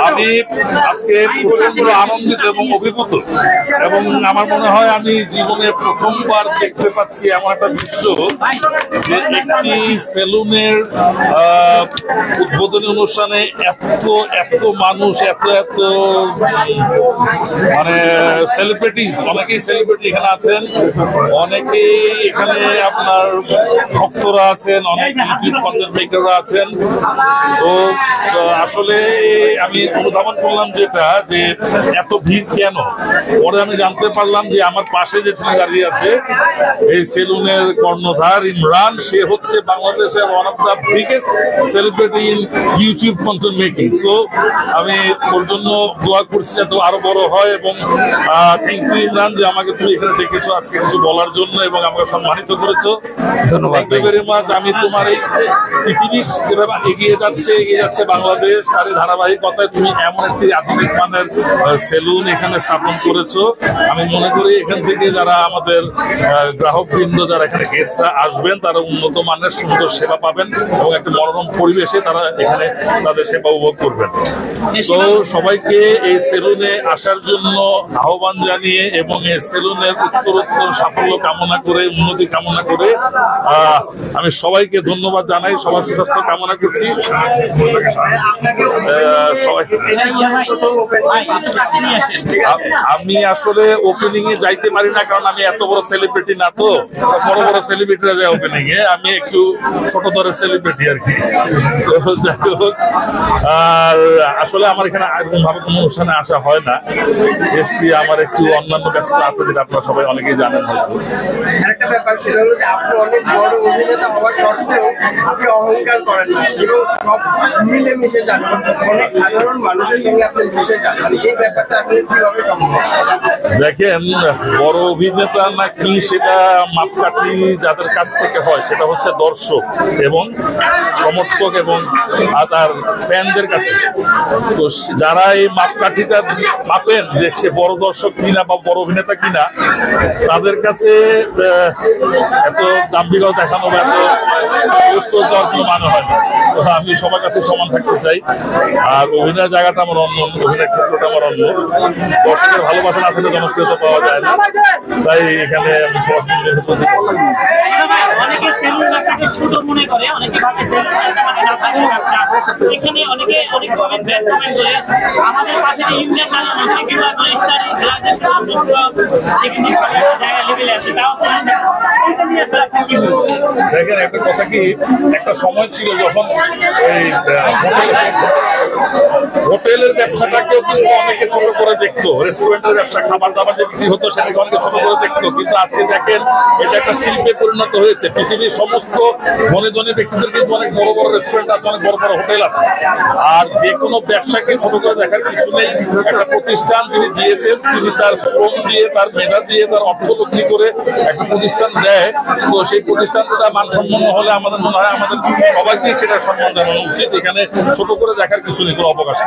আমি আজকে প্রচন্ড আনন্দিত এবং অভিভূত, এবং আমার মনে হয় আমি জীবনে প্রথমবার দেখতে পাচ্ছি এমন একটা দৃশ্য যে একটি সেলুনের উদ্বোধনী অনুষ্ঠানে এত মানুষ, এত মানে সেলিব্রিটিজ, অনেকেই সেলিব্রিটি এখানে আছেন, অনেকেই এখানে আপনার ভক্তরা আছেন, অনেক ইউটিউব কন্টেন্ট মেকাররা আছেন। তো আসলে আমি অনুধাবন করলাম যেটা যে এত ভিড় কেন, পরে আমি জানতে পারলাম যে আমার পাশে যে ছেলে দাঁড়িয়ে আছে এই সেলুনের কর্ণধার ইমরান, সে হচ্ছে বাংলাদেশের one of the biggest celebrity in YouTube content making. So আমি ওর জন্য দোয়া করছি যাতে আরো বড় হয়, এবং থ্যাংক ইউ ইমরান যে আমাকে তুমি এখানে ডেকেছো আজকে কিছু বলার জন্য এবং আমাকে সম্মানিত করেছো। ধন্যবাদ ভেরি মাচ। আমি তোমার এই পৃথিবী যেভাবে এগিয়ে যাচ্ছে বাংলাদেশ, তার ধারাবাহিকতায় তুমি এমন একটি আধুনিক মানের সেলুন এখানে স্থাপন করেছো। আমি মনে করি এখান থেকে যারা আমাদের গ্রাহকবৃন্দ, যারা এখানে গেস্টরা আসবেন, তারা উন্নত মানের সুন্দর সেবা পাবেন এবং একটা মনোরম পরিবেশে তারা এখানে তাদের সেবা উপভোগ করবেন। তো সবাইকে এই সেলুনে আসার জন্য আহ্বান জানিয়ে এবং এই সেলুনের উত্তরোত্তর সাফল্য কামনা করে, উন্নতি কামনা করে আমি সবাইকে ধন্যবাদ জানাই, সবার সুস্বাস্থ্য কামনা করছি। আমি আসলে ওপেনিং এ যাইতে পারি না, কারণ আমি এত বড় সেলিব্রিটি না, তো বড় সেলিব্রিটিরা যায় ওপেনিং এ, আমি একটু ছোট দরের সেলিব্রিটি আর কি। তো যাই হোক, আর আসলে আমার এখানে এরকম ভাবে কোনো অনুষ্ঠানে আসা হয় না, এসছি আমার একটু অন্যান্য ব্যস্ততা আছে যেটা আপনারা সবাই অনেকেই জানেন হয়তো। আরেকটা ব্যাপার সেটা হলো যে আপনি অনেক বড় অভিনেতা হওয়া সত্ত্বেও আপনি অহংকার করেন না এবং সব মিলেমিশে যান, অনেক সাধারণ মানুষের সঙ্গে আপনি মিশে যান, এই ব্যাপারটা আপনি কিভাবে সম্ভব? দেখেন, বড় অভিনেতা নাকি সেটা মাপকাঠি যাদের কাছ থেকে হয় সেটা হচ্ছে দর্শক এবং সমর্থক এবং তার ফ্যানদের কাছে। তো যারা এই মাপকাঠিটা মাপেন যে সে বড় দর্শক কিনা বা বড় অভিনেতা কিনা, তাদের কাছে এত দাম্ভিকতা দেখানো বা এত দেওয়ার কোনো মানে হয় না। তো আমি সবার কাছে সমান থাকতে চাই, আর অভিনয়ের জায়গাটা আমার অন্য, অভিনয়ের ক্ষেত্রটা আমার অন্য। দর্শকের ভালোবাসা না থাকলে জনপ্রিয়তা পাওয়া যায় না, তাই এখানে আমি সবার চলতে পারি। অনেকে সেলুন ব্যবসাকে ছোট মনে করে, অনেকে ভাবে সেলুন মানে না থাকে ব্যবসা। এখানে অনেকে অনেক কমেন্ট করে আমাদের পাশে যে ইন্ডিয়ান দালান আছে কিংবা স্টাডি গ্রাজুয়েশন সে কিন্তু জায়গা লেভেলে আছে, তাও এটা নিয়ে দেখেন একটা কথা কি, একটা সময় ছিল যখন এই হোটেলের ব্যবসাটাকেও কিন্তু অনেকে ছোট করে দেখতো, রেস্টুরেন্টের ব্যবসা, খাবার দাবার যে বিক্রি হতো সেটাকে অনেকে ছোট করে দেখতো, কিন্তু আজকে দেখেন এটা একটা শিল্পে পরিণত হয়েছে। পৃথিবীর সমস্ত ধনী ধনী ব্যক্তিদের কিন্তু অনেক বড় বড় রেস্টুরেন্ট আছে, অনেক বড় বড় হোটেল আছে। আর যে কোনো ব্যবসাকে ছোট করে দেখার কিছু নেই। একটা প্রতিষ্ঠান যিনি দিয়েছেন, তিনি তার শ্রম দিয়ে, তার মেধা দিয়ে, তার অর্থ লগ্নি করে একটা প্রতিষ্ঠান দেয়, তো সেই প্রতিষ্ঠানটা মানসম্পন্ন হলে আমাদের মনে হয় আমাদের সবাইকেই সেটা সম্মান জানানো উচিত। এখানে ছোট করে দেখার কিছু নেই, কোনো অবকাশ।